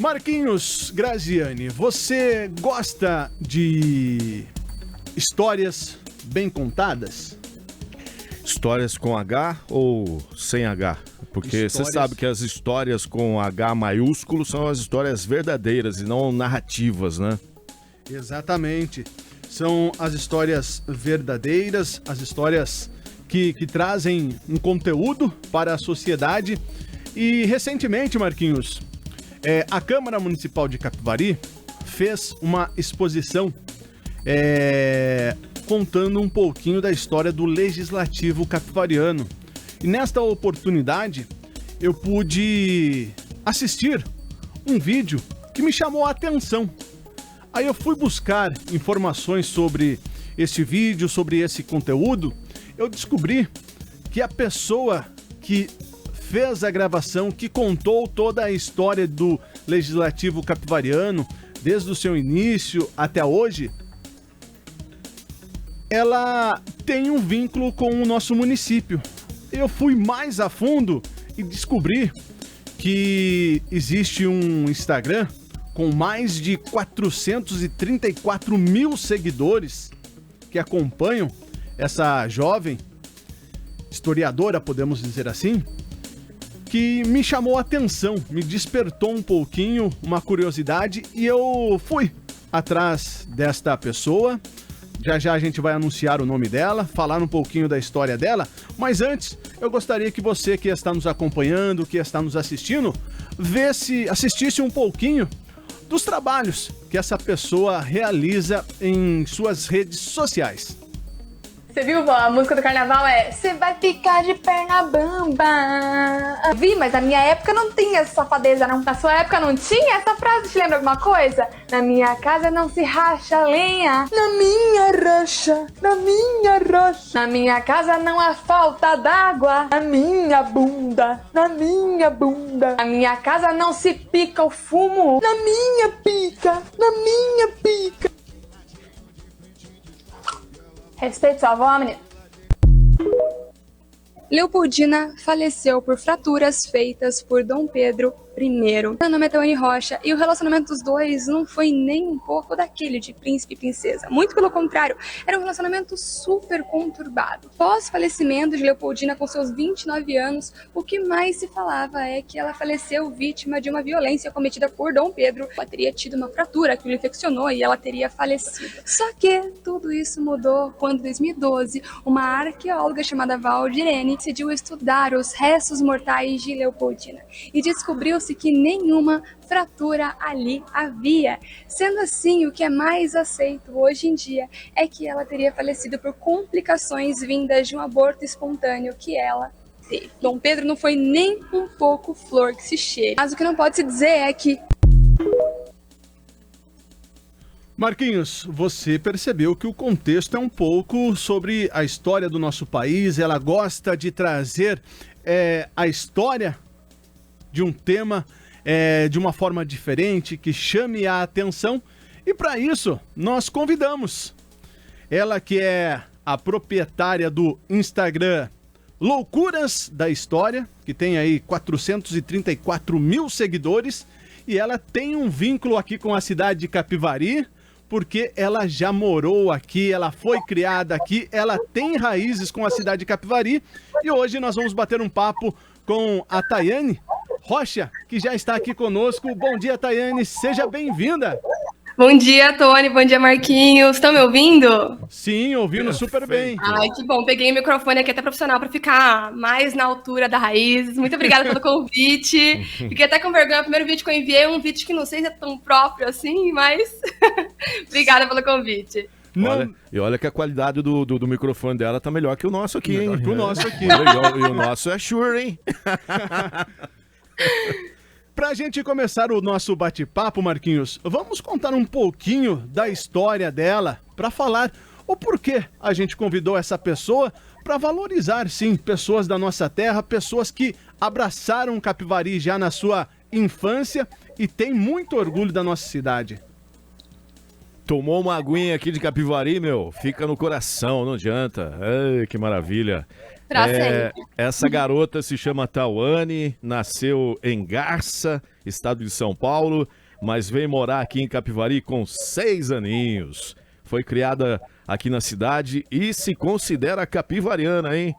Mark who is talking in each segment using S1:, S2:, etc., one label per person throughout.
S1: Marquinhos Graziani, você gosta de histórias bem contadas?
S2: Histórias com H ou sem H? Porque você sabe que as histórias com H maiúsculo são as histórias verdadeiras e não narrativas, né?
S1: Exatamente. São as histórias verdadeiras, as histórias que trazem um conteúdo para a sociedade. E recentemente, Marquinhos, a Câmara Municipal de Capivari fez uma exposição contando um pouquinho da história do Legislativo capivariano. E nesta oportunidade, eu pude assistir um vídeo que me chamou a atenção. Aí eu fui buscar informações sobre esse vídeo, sobre esse conteúdo. Eu descobri que a pessoa que fez a gravação, que contou toda a história do Legislativo capivariano, desde o seu início até hoje, ela tem um vínculo com o nosso município. Eu fui mais a fundo e descobri que existe um Instagram com mais de 434 mil seguidores que acompanham essa jovem historiadora, podemos dizer assim, que me chamou a atenção, me despertou um pouquinho uma curiosidade e eu fui atrás desta pessoa. Já já a gente vai anunciar o nome dela, falar um pouquinho da história dela, mas antes eu gostaria que você que está nos acompanhando, que está nos assistindo, assistisse um pouquinho dos trabalhos que essa pessoa realiza em suas redes sociais.
S3: Você viu, vó? A música do carnaval é "Você vai ficar de perna bamba". Vi, mas na minha época não tinha essa safadeza, não. Na sua época não tinha? Essa frase te lembra alguma coisa? Na minha casa não se racha lenha. Na minha rocha, na minha rocha. Na minha casa não há falta d'água. Na minha bunda, na minha bunda. Na minha casa não se pica o fumo. Na minha pica, na minha pica. Respeite sua avó, menina.
S4: Leopoldina faleceu por fraturas feitas por Dom Pedro I. Meu nome é Tawane Rocha e o relacionamento dos dois não foi nem um pouco daquele de príncipe e princesa. Muito pelo contrário, era um relacionamento super conturbado. Pós falecimento de Leopoldina com seus 29 anos, o que mais se falava é que ela faleceu vítima de uma violência cometida por Dom Pedro. Ela teria tido uma fratura que o infeccionou e ela teria falecido. Só que tudo isso mudou quando, em 2012, uma arqueóloga chamada Valdirene decidiu estudar os restos mortais de Leopoldina e descobriu-se que nenhuma fratura ali havia. Sendo assim, o que é mais aceito hoje em dia é que ela teria falecido por complicações vindas de um aborto espontâneo que ela teve. Dom Pedro não foi nem um pouco flor que se cheire. Mas o que não pode se dizer é que...
S1: Marquinhos, você percebeu que o contexto é um pouco sobre a história do nosso país. Ela gosta de trazer a história de um tema de uma forma diferente, que chame a atenção. E para isso, nós convidamos ela, que é a proprietária do Instagram Loucuras da História, que tem aí 434 mil seguidores, e ela tem um vínculo aqui com a cidade de Capivari, porque ela já morou aqui, ela foi criada aqui, ela tem raízes com a cidade de Capivari, e hoje nós vamos bater um papo com a Tawane Rocha, que já está aqui conosco. Bom dia, Tawane, seja bem-vinda.
S4: Bom dia, Tony. Bom dia, Marquinhos. Estão me ouvindo?
S1: Sim, ouvindo super bem.
S4: Ai, que bom. Peguei o microfone aqui até profissional para ficar mais na altura da raiz. Muito obrigada pelo convite. Fiquei até com vergonha. O primeiro vídeo que eu enviei é um vídeo que não sei se é tão próprio assim, mas obrigada pelo convite.
S2: Olha que a qualidade do microfone dela tá melhor que o nosso aqui, hein?
S1: Que o nosso aqui.
S2: E o nosso é Shure, hein?
S1: Pra gente começar o nosso bate-papo, Marquinhos, vamos contar um pouquinho da história dela, pra falar o porquê a gente convidou essa pessoa, pra valorizar, sim, pessoas da nossa terra, pessoas que abraçaram Capivari já na sua infância e tem muito orgulho da nossa cidade.
S2: Tomou uma aguinha aqui de Capivari, meu, fica no coração, não adianta. Ai, que maravilha.
S5: Pra sempre.
S2: Essa garota se chama Tawane, nasceu em Garça, estado de São Paulo, mas veio morar aqui em Capivari com 6 aninhos. Foi criada aqui na cidade e se considera capivariana, hein?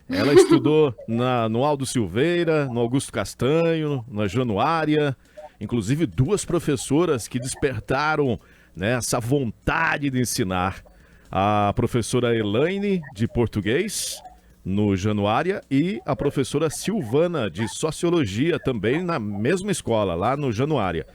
S2: Ela estudou no Aldo Silveira, no Augusto Castanho, na Januária, inclusive 2 professoras que despertaram, né, essa vontade de ensinar. A professora Elaine, de português, no Januária, e a professora Silvana, de Sociologia, também na mesma escola, lá no Januária.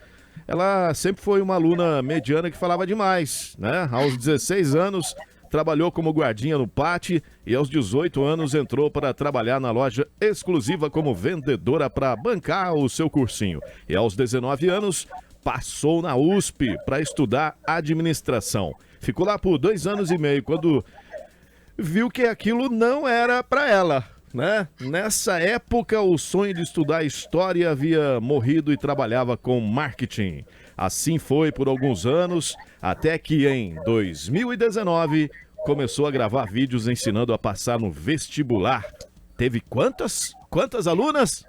S2: Ela sempre foi uma aluna mediana que falava demais, né? Aos 16 anos, trabalhou como guardinha no pátio e aos 18 anos entrou para trabalhar na loja exclusiva como vendedora para bancar o seu cursinho. E aos 19 anos, passou na USP para estudar administração. Ficou lá por 2 anos e meio, quando viu que aquilo não era para ela, né? Nessa época, o sonho de estudar história havia morrido e trabalhava com marketing. Assim foi por alguns anos, até que em 2019 começou a gravar vídeos ensinando a passar no vestibular. Teve quantas alunas?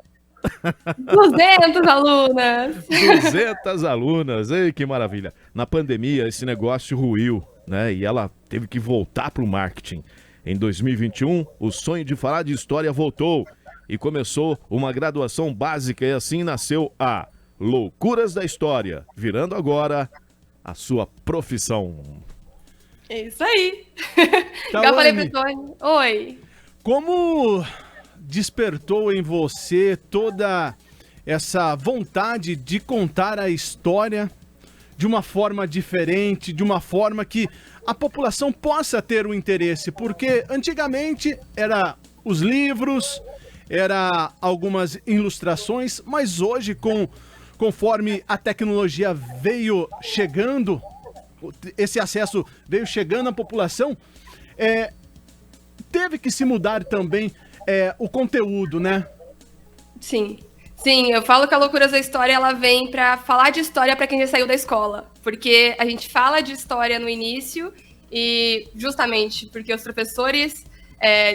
S5: 200 alunas!
S2: 200 alunas, ei, que maravilha. Na pandemia, esse negócio ruiu, né? E ela teve que voltar para o marketing. Em 2021, o sonho de falar de história voltou e começou uma graduação básica e assim nasceu a Loucuras da História, virando agora a sua profissão.
S5: É isso aí.
S1: Tawane,
S5: Já falei pro Tony. Oi.
S1: como despertou em você toda essa vontade de contar a história de uma forma diferente, de uma forma que a população possa ter o interesse? Porque antigamente era os livros, era algumas ilustrações, mas hoje, conforme a tecnologia veio chegando, esse acesso veio chegando à população, teve que se mudar também o conteúdo, né?
S5: Sim. Sim, eu falo que a Loucuras da História, ela vem para falar de história para quem já saiu da escola. Porque a gente fala de história no início e justamente porque os professores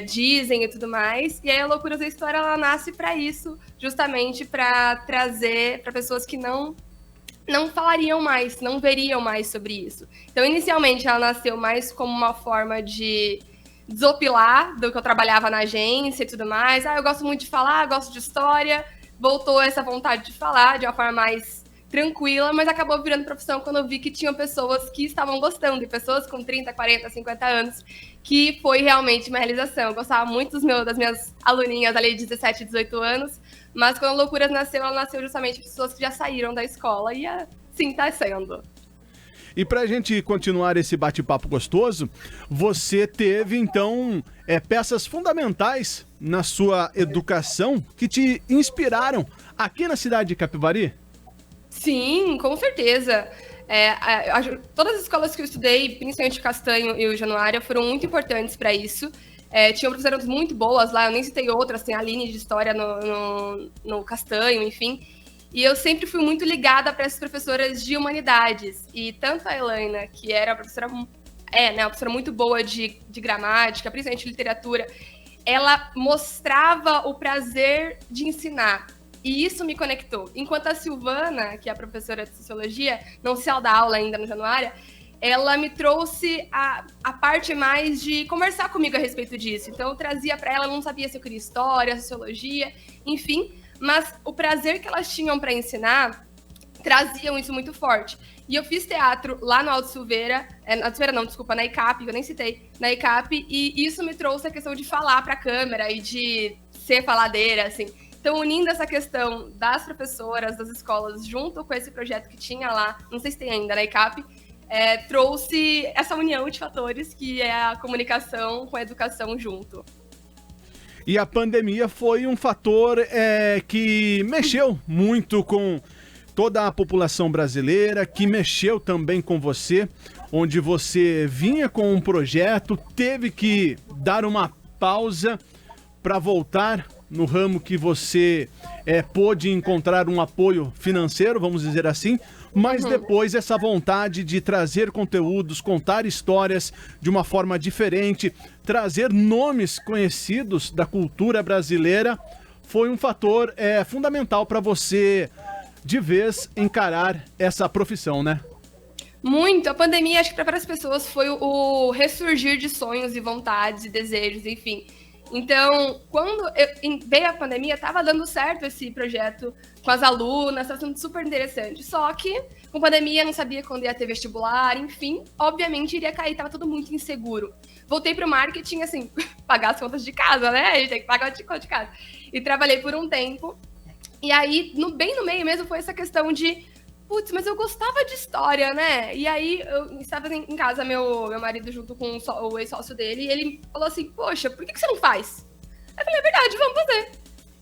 S5: dizem e tudo mais. E aí a Loucuras da História, ela nasce para isso, justamente para trazer para pessoas que não falariam mais, não veriam mais sobre isso. Então, inicialmente, ela nasceu mais como uma forma de desopilar do que eu trabalhava na agência e tudo mais. Eu gosto muito de falar, gosto de história. Voltou essa vontade de falar de uma forma mais tranquila, mas acabou virando profissão quando eu vi que tinham pessoas que estavam gostando, e pessoas com 30, 40, 50 anos, que foi realmente uma realização. Eu gostava muito das minhas aluninhas ali de 17, 18 anos, mas quando a Loucuras nasceu, ela nasceu justamente de pessoas que já saíram da escola, e assim tá sendo.
S1: E pra gente continuar esse bate-papo gostoso, você teve, então, peças fundamentais na sua educação que te inspiraram aqui na cidade de Capivari?
S5: Sim, com certeza. Todas as escolas que eu estudei, principalmente o Castanho e o Januária, foram muito importantes para isso. Tinham professoras muito boas lá, eu nem citei outras, tem a Aline de História no Castanho, enfim. E eu sempre fui muito ligada para essas professoras de humanidades. E tanto a Elaina, que era uma professora, uma professora muito boa de gramática, principalmente de literatura, ela mostrava o prazer de ensinar. E isso me conectou. Enquanto a Silvana, que é a professora de Sociologia, não se dá aula ainda no Januária, ela me trouxe a parte mais de conversar comigo a respeito disso. Então eu trazia para ela, não sabia se eu queria história, sociologia, enfim. Mas o prazer que elas tinham para ensinar traziam isso muito forte. E eu fiz teatro lá no Aldo Silveira, na ICAP, eu nem citei, na ICAP, e isso me trouxe a questão de falar para a câmera e de ser faladeira, assim. Então, unindo essa questão das professoras, das escolas, junto com esse projeto que tinha lá, não sei se tem ainda na ICAP, trouxe essa união de fatores, que é a comunicação com a educação junto.
S1: E a pandemia foi um fator que mexeu muito com toda a população brasileira, que mexeu também com você, onde você vinha com um projeto, teve que dar uma pausa para voltar no ramo que você pôde encontrar um apoio financeiro, vamos dizer assim, mas depois essa vontade de trazer conteúdos, contar histórias de uma forma diferente, trazer nomes conhecidos da cultura brasileira, foi um fator fundamental para você, de vez, encarar essa profissão, né?
S5: Muito. A pandemia, acho que para várias pessoas foi o ressurgir de sonhos e vontades e desejos, enfim. Então, quando veio a pandemia, estava dando certo esse projeto com as alunas, estava sendo super interessante. Só que, com pandemia, não sabia quando ia ter vestibular, enfim, obviamente iria cair, estava tudo muito inseguro. Voltei para o marketing, assim, pagar as contas de casa, né? A gente tem que pagar as contas de casa. E trabalhei por um tempo. E aí, bem no meio mesmo, foi essa questão de putz, mas eu gostava de história, né? E aí, eu estava em casa, meu marido junto com o ex-sócio dele, e ele falou assim, poxa, por que você não faz? Eu falei, é verdade, vamos fazer.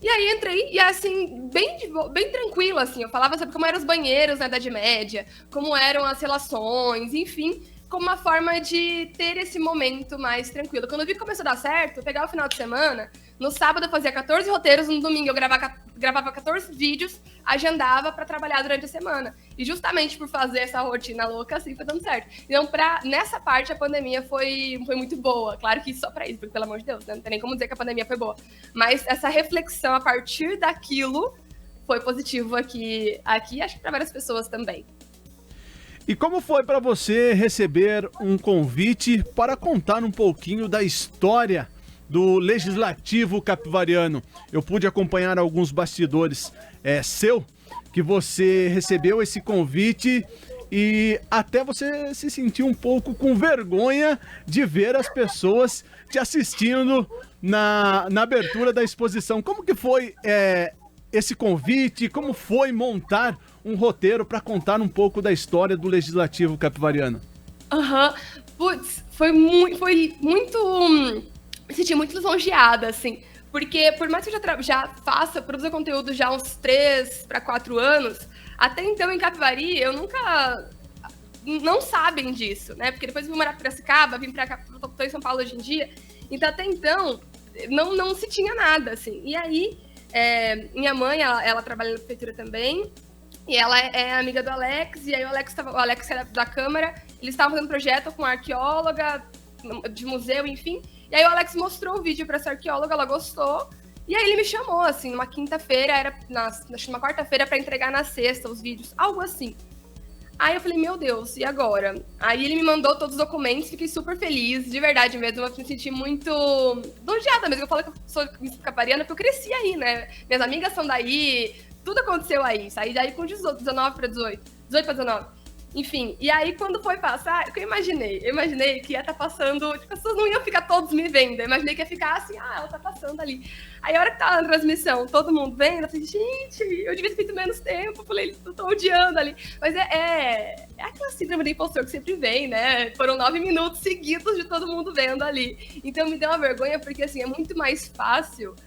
S5: E aí, entrei, e assim, bem tranquilo, assim, eu falava sobre como eram os banheiros na Idade Média, como eram as relações, enfim, como uma forma de ter esse momento mais tranquilo. Quando eu vi que começou a dar certo, eu pegava o final de semana, no sábado eu fazia 14 roteiros, no domingo eu gravava 14 vídeos, agendava para trabalhar durante a semana. E justamente por fazer essa rotina louca, assim, foi dando certo. Então, nessa parte, a pandemia foi muito boa. Claro que só para isso, porque, pelo amor de Deus, né? Não tem nem como dizer que a pandemia foi boa. Mas essa reflexão a partir daquilo foi positivo aqui acho que para várias pessoas também.
S1: E como foi para você receber um convite para contar um pouquinho da história do Legislativo Capivariano? Eu pude acompanhar alguns bastidores que você recebeu esse convite e até você se sentiu um pouco com vergonha de ver as pessoas te assistindo na abertura da exposição. Como que foi esse convite? Como foi montar um roteiro para contar um pouco da história do Legislativo Capivariano?
S5: Putz, foi muito... Me senti muito lisonjeada, assim, porque por mais que eu já produza conteúdo já há uns 3 para 4 anos, até então em Capivari eu nunca... Não sabem disso, né? Porque depois eu vim morar para Piracicaba, vim para cá, estou em São Paulo hoje em dia, então até então não se tinha nada, assim. E aí, minha mãe, ela trabalha na prefeitura também, e ela é amiga do Alex, e aí o Alex era da Câmara, eles estavam fazendo projeto com arqueóloga de museu, enfim, e aí o Alex mostrou o vídeo para essa arqueóloga, ela gostou, e aí ele me chamou, assim, numa quinta-feira, numa quarta-feira para entregar na sexta os vídeos, algo assim. Aí eu falei, meu Deus, e agora? Aí ele me mandou todos os documentos, fiquei super feliz, de verdade mesmo, eu me senti muito lisonjeada mesmo, eu falo que eu sou capariana porque eu cresci aí, né, minhas amigas são daí, tudo aconteceu aí, saí daí com 19 para 18 para 19. Enfim, e aí quando foi passar, o que eu imaginei que ia estar passando, as pessoas não iam ficar todos me vendo, eu imaginei que ia ficar assim, ela tá passando ali. Aí a hora que tava na transmissão, todo mundo vendo, eu falei, gente, eu devia ter feito menos tempo, eu falei, eles estão odiando ali. Mas é aquela síndrome do impostor que sempre vem, né? Foram 9 minutos seguidos de todo mundo vendo ali. Então me deu uma vergonha, porque assim, é muito mais fácil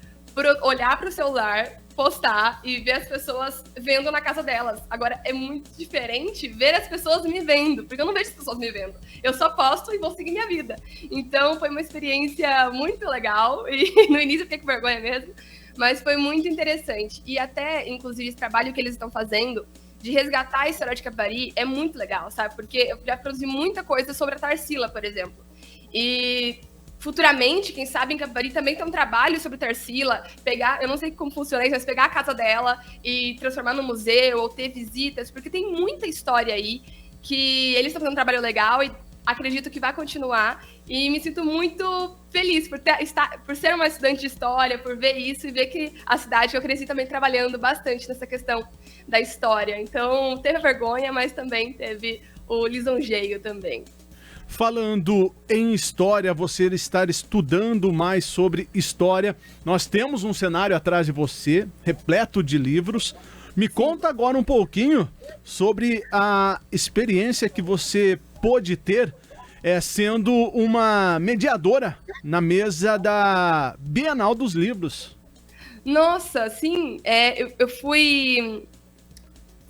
S5: olhar pro celular, postar e ver as pessoas vendo na casa delas. Agora, é muito diferente ver as pessoas me vendo, porque eu não vejo as pessoas me vendo. Eu só posto e vou seguir minha vida. Então, foi uma experiência muito legal e no início eu fiquei com vergonha mesmo, mas foi muito interessante. E até, inclusive, esse trabalho que eles estão fazendo de resgatar a história de Capivari é muito legal, sabe? Porque eu já produzi muita coisa sobre a Tarsila, por exemplo. E futuramente, quem sabe em Capivari também tem um trabalho sobre Tarsila, eu não sei como funciona isso, mas pegar a casa dela e transformar no museu, ou ter visitas, porque tem muita história aí, que eles estão fazendo um trabalho legal e acredito que vai continuar, e me sinto muito feliz por ser uma estudante de história, por ver isso e ver que a cidade que eu cresci também trabalhando bastante nessa questão da história. Então, teve a vergonha, mas também teve o lisonjeio também.
S1: Falando em história, você estar estudando mais sobre história, nós temos um cenário atrás de você, repleto de livros. Me conta agora um pouquinho sobre a experiência que você pôde ter sendo uma mediadora na mesa da Bienal dos Livros.
S5: Nossa, sim, eu fui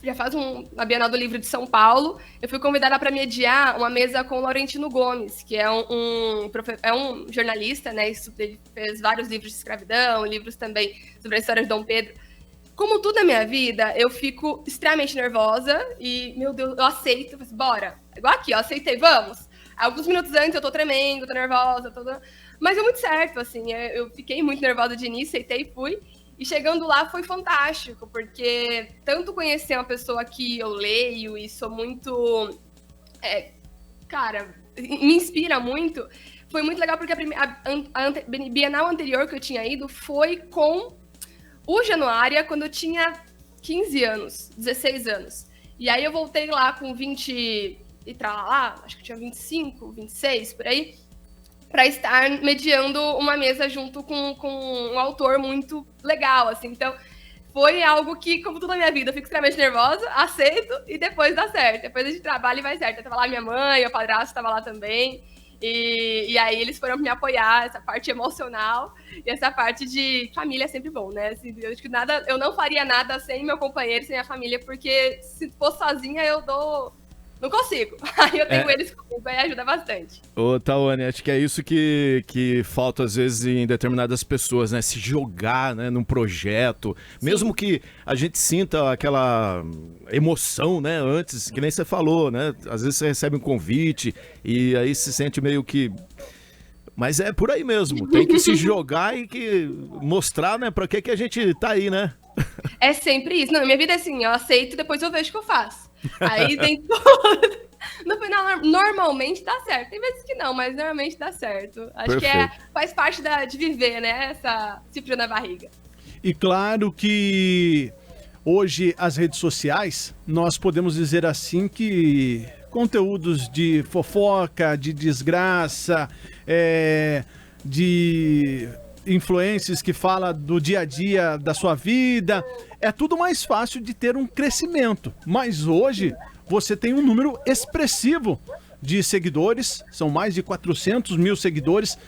S5: já faz na Bienal do Livro de São Paulo, eu fui convidada para mediar uma mesa com o Laurentino Gomes, que é um jornalista, né? Ele fez vários livros de escravidão, livros também sobre a história de Dom Pedro. Como tudo na minha vida, eu fico extremamente nervosa e, meu Deus, eu aceito. Eu falei assim, bora. Igual aqui, eu aceitei, vamos. Alguns minutos antes eu tô tremendo, tô nervosa, mas deu muito certo, assim. Eu fiquei muito nervosa de início, aceitei e fui. E chegando lá foi fantástico, porque tanto conhecer uma pessoa que eu leio e sou muito... me inspira muito. Foi muito legal porque a Bienal anterior que eu tinha ido foi com o Januária quando eu tinha 15 anos, 16 anos. E aí eu voltei lá com 20 e lá, acho que tinha 25, 26, por aí, para estar mediando uma mesa junto com um autor muito legal, assim. Então, foi algo que, como tudo na minha vida, eu fico extremamente nervosa, aceito e depois dá certo. Depois a gente trabalha e vai certo. Eu tava lá minha mãe, meu padrasto estava lá também. E aí eles foram me apoiar, essa parte emocional e essa parte de família é sempre bom, né? Assim, eu acho que eu não faria nada sem meu companheiro, sem a família, porque se fosse sozinha não consigo. Aí eu tenho eles comigo, aí ajuda bastante.
S2: Ô, Tawane, acho que é isso que falta às vezes em determinadas pessoas, né? Se jogar, né, num projeto. Sim. Mesmo que a gente sinta aquela emoção, né? Antes, que nem você falou, né? Às vezes você recebe um convite e aí se sente meio que... Mas é por aí mesmo. Tem que se jogar e que mostrar, né? Pra que a gente tá aí, né?
S5: É sempre isso. Não, minha vida é assim, eu aceito e depois eu vejo o que eu faço. Aí tem tudo. No final, normalmente dá certo. Tem vezes que não, mas normalmente dá certo. Acho
S2: Perfeito.
S5: que faz parte de viver, né? Esse frio na barriga.
S1: E claro que hoje as redes sociais, nós podemos dizer assim que conteúdos de fofoca, de desgraça, de influências que fala do dia a dia da sua vida, é tudo mais fácil de ter um crescimento. Mas hoje você tem um número expressivo de seguidores, são mais de 400 mil seguidores.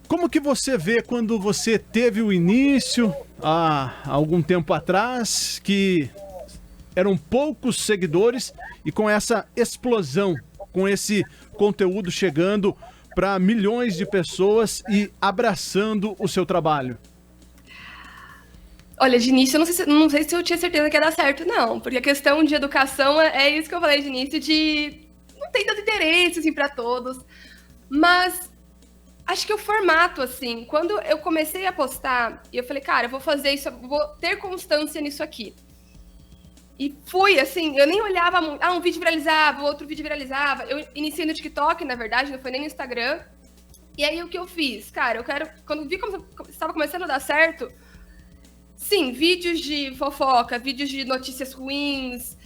S1: Como que você vê quando você teve o início, há algum tempo atrás, que eram poucos seguidores e com essa explosão, com esse conteúdo chegando para milhões de pessoas e abraçando o seu trabalho?
S5: Olha, de início, eu não sei se eu tinha certeza que ia dar certo, não. Porque a questão de educação é isso que eu falei de início, de não tem tanto interesse, assim, para todos. Mas acho que o formato, assim, quando eu comecei a postar, eu falei, cara, eu vou fazer isso, eu vou ter constância nisso aqui. E fui, assim, eu nem olhava muito. Um vídeo viralizava, outro vídeo viralizava. Eu iniciei no TikTok, na verdade, não foi nem no Instagram. E aí, o que eu fiz? Cara, quando vi como estava começando a dar certo, sim, vídeos de fofoca, vídeos de notícias ruins,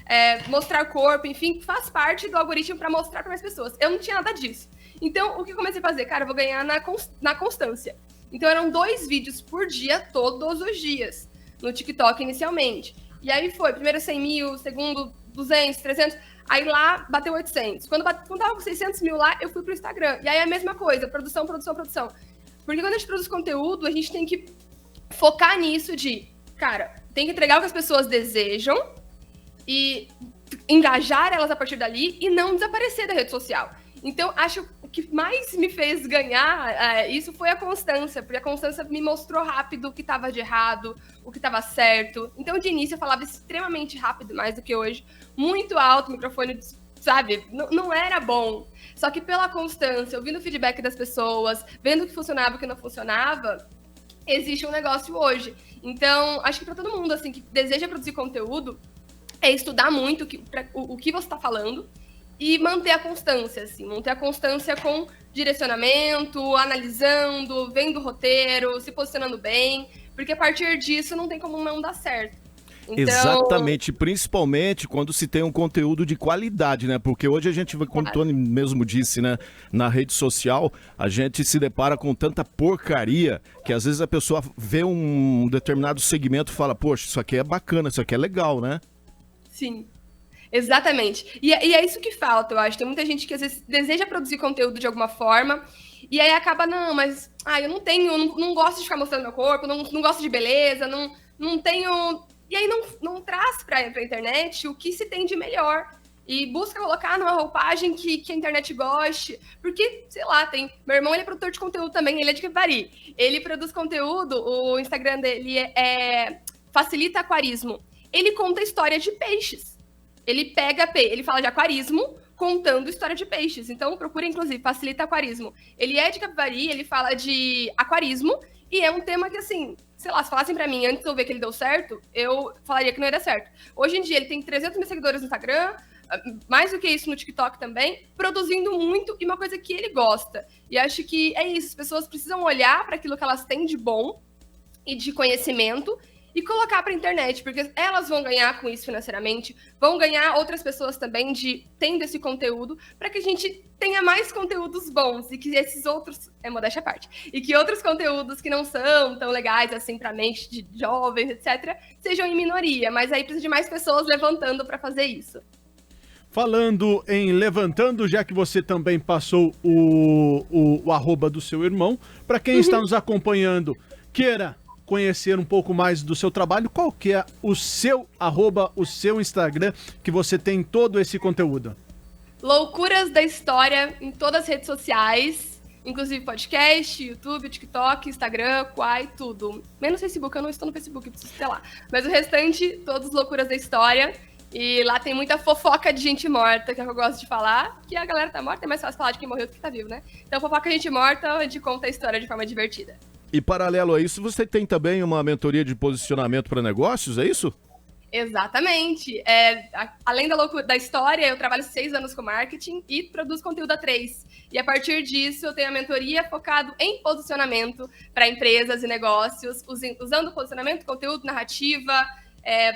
S5: mostrar corpo, enfim, faz parte do algoritmo para mostrar para mais pessoas. Eu não tinha nada disso. Então, o que eu comecei a fazer? Cara, eu vou ganhar na constância. Então, eram 2 vídeos por dia, todos os dias, no TikTok inicialmente. E aí foi, primeiro 100 mil, segundo 200, 300, aí lá bateu 800. Quando tava com 600 mil lá, eu fui pro Instagram. E aí a mesma coisa, produção. Porque quando a gente produz conteúdo, a gente tem que focar nisso de, cara, tem que entregar o que as pessoas desejam e engajar elas a partir dali e não desaparecer da rede social. Então, acho que o que mais me fez ganhar isso foi a constância, porque a constância me mostrou rápido o que estava de errado, o que estava certo. Então, de início, eu falava extremamente rápido, mais do que hoje, muito alto, o microfone, sabe, não era bom. Só que pela constância, ouvindo o feedback das pessoas, vendo o que funcionava e o que não funcionava, existe um negócio hoje. Então, acho que para todo mundo, assim, que deseja produzir conteúdo, é estudar muito o que você está falando, e manter a constância, assim, manter a constância com direcionamento, analisando, vendo o roteiro, se posicionando bem, porque a partir disso não tem como não dar certo. Então...
S2: Exatamente, principalmente quando se tem um conteúdo de qualidade, né? Porque hoje a gente, como o Tony mesmo disse, né? Na rede social, a gente se depara com tanta porcaria que às vezes a pessoa vê um determinado segmento e fala, poxa, isso aqui é bacana, isso aqui é legal, né?
S5: Sim. Exatamente. E é isso que falta, eu acho. Tem muita gente que às vezes deseja produzir conteúdo de alguma forma e aí acaba, mas eu não gosto de ficar mostrando meu corpo, não gosto de beleza, não tenho... e aí não traz para a internet o que se tem de melhor. E busca colocar numa roupagem que a internet goste. Porque, sei lá, meu irmão, ele é produtor de conteúdo também, ele é de Capivari. Ele produz conteúdo, o Instagram dele Facilita Aquarismo. Ele conta história de peixes. Ele ele fala de aquarismo, contando história de peixes. Então, procura, inclusive, Facilita Aquarismo. Ele é de Capivari, ele fala de aquarismo, e é um tema que, assim, sei lá, se falassem pra mim antes de eu ver que ele deu certo, eu falaria que não ia dar certo. Hoje em dia, ele tem 300 mil seguidores no Instagram, mais do que isso no TikTok também, produzindo muito e uma coisa que ele gosta. E acho que é isso, as pessoas precisam olhar para aquilo que elas têm de bom e de conhecimento e colocar para a internet, porque elas vão ganhar com isso financeiramente, vão ganhar outras pessoas também tendo esse conteúdo, para que a gente tenha mais conteúdos bons e que esses outros, modéstia à parte, e que outros conteúdos que não são tão legais assim para a mente de jovens, etc., sejam em minoria, mas aí precisa de mais pessoas levantando para fazer isso.
S1: Falando em levantando, já que você também passou o arroba do seu irmão, para quem está nos acompanhando, queira conhecer um pouco mais do seu trabalho, qual que é o seu arroba, o seu Instagram, que você tem todo esse conteúdo?
S5: Loucuras da História em todas as redes sociais, inclusive podcast, YouTube, TikTok, Instagram, Quai, tudo. Menos Facebook, eu não estou no Facebook, preciso ter lá. Mas o restante, todos Loucuras da História. E lá tem muita fofoca de gente morta, que é o que eu gosto de falar, que a galera tá morta, é mais fácil falar de quem morreu do que tá vivo, né? Então, fofoca de gente morta, a gente conta a história de forma divertida.
S2: E paralelo a isso, você tem também uma mentoria de posicionamento para negócios, é isso?
S5: Exatamente. Além da história, eu trabalho 6 anos com marketing e produzo conteúdo há 3. E a partir disso, eu tenho a mentoria focado em posicionamento para empresas e negócios, usando posicionamento, conteúdo, narrativa,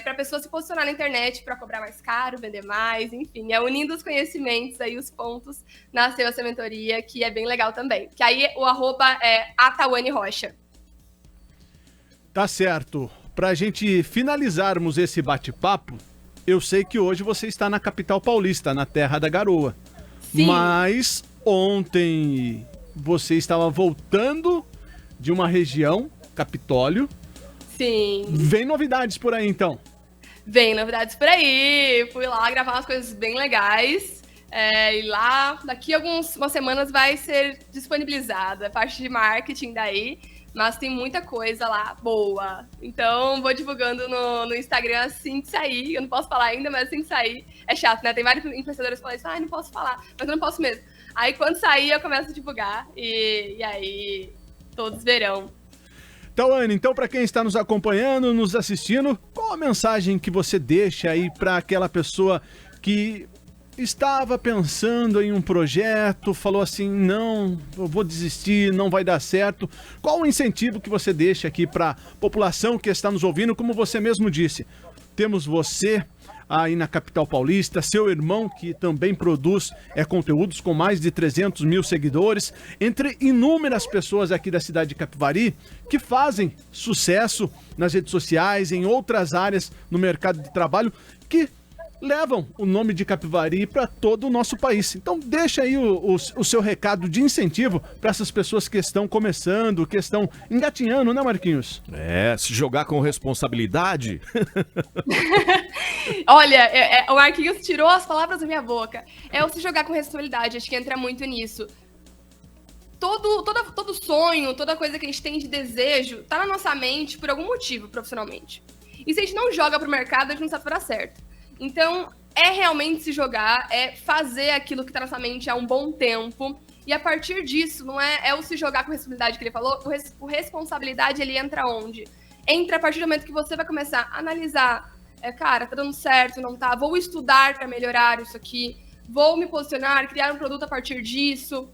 S5: para a pessoa se posicionar na internet para cobrar mais caro, vender mais, enfim, unindo os conhecimentos aí, os pontos, nasceu essa mentoria, que é bem legal também. Que aí o arroba é Tawane Rocha.
S1: Tá certo. Pra gente finalizarmos esse bate-papo, eu sei que hoje você está na capital paulista, na terra da garoa.
S5: Sim.
S1: Mas ontem você estava voltando de uma região, Capitólio.
S5: Sim.
S1: Vem novidades por aí, então.
S5: Vem novidades por aí. Fui lá gravar umas coisas bem legais. E lá, daqui a umas semanas, vai ser disponibilizada a parte de marketing daí. Mas tem muita coisa lá boa. Então, vou divulgando no Instagram assim que sair. Eu não posso falar ainda, mas assim que sair. É chato, né? Tem vários influenciadores que falam isso. Não posso falar. Mas eu não posso mesmo. Aí, quando sair, eu começo a divulgar. E aí, todos verão.
S1: Tawane, então para quem está nos acompanhando, nos assistindo, qual a mensagem que você deixa aí para aquela pessoa que estava pensando em um projeto, falou assim, não, eu vou desistir, não vai dar certo. Qual o incentivo que você deixa aqui para a população que está nos ouvindo? Como você mesmo disse, temos você aí na capital paulista, seu irmão que também produz conteúdos com mais de 300 mil seguidores, entre inúmeras pessoas aqui da cidade de Capivari que fazem sucesso nas redes sociais, em outras áreas no mercado de trabalho, que levam o nome de Capivari para todo o nosso país. Então deixa aí o seu recado de incentivo para essas pessoas que estão começando, que estão engatinhando, né, Marquinhos?
S2: Se jogar com responsabilidade.
S5: Olha, o Marquinhos tirou as palavras da minha boca. O se jogar com responsabilidade, acho que entra muito nisso. Todo sonho, toda coisa que a gente tem de desejo, tá na nossa mente por algum motivo, profissionalmente. E se a gente não joga pro mercado, a gente não sabe se vai dar certo. Então, realmente se jogar, fazer aquilo que tá na nossa mente há um bom tempo. E a partir disso, não é o se jogar com responsabilidade que ele falou. O responsabilidade, ele entra onde? Entra a partir do momento que você vai começar a analisar. Cara, tá dando certo, não tá? Vou estudar para melhorar isso aqui. Vou me posicionar, criar um produto a partir disso.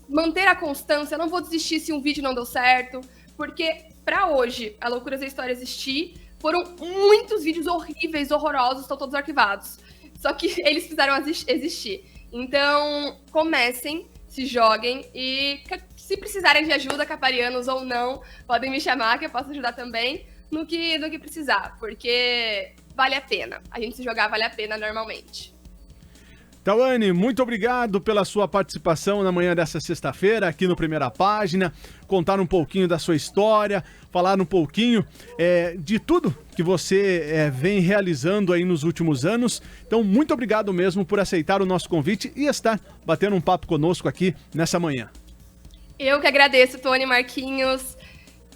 S5: Manter a constância. Não vou desistir se um vídeo não deu certo. Porque, pra hoje, a Loucuras da História existir, foram muitos vídeos horríveis, horrorosos, estão todos arquivados. Só que eles precisaram existir. Então, comecem, se joguem e se precisarem de ajuda, caparianos ou não, podem me chamar que eu posso ajudar também no que precisar, porque vale a pena. A gente se jogar vale a pena normalmente.
S1: Tawane, muito obrigado pela sua participação na manhã dessa sexta-feira aqui no Primeira Página, contar um pouquinho da sua história, falar um pouquinho de tudo que você vem realizando aí nos últimos anos. Então, muito obrigado mesmo por aceitar o nosso convite e estar batendo um papo conosco aqui nessa manhã.
S5: Eu que agradeço, Tony, Marquinhos.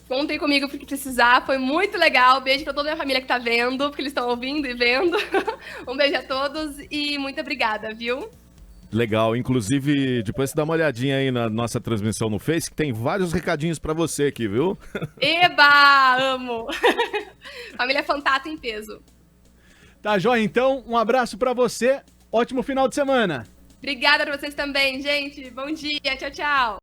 S5: Contem comigo porque precisar, foi muito legal. Beijo pra toda a minha família que tá vendo, porque eles estão ouvindo e vendo. Um beijo a todos e muito obrigada, viu?
S2: Legal, inclusive, depois você dá uma olhadinha aí na nossa transmissão no Face, que tem vários recadinhos pra você aqui, viu?
S5: Eba, amo! Família Fantato em peso.
S1: Tá joia, então, um abraço pra você, ótimo final de semana.
S5: Obrigada pra vocês também, gente. Bom dia, tchau, tchau.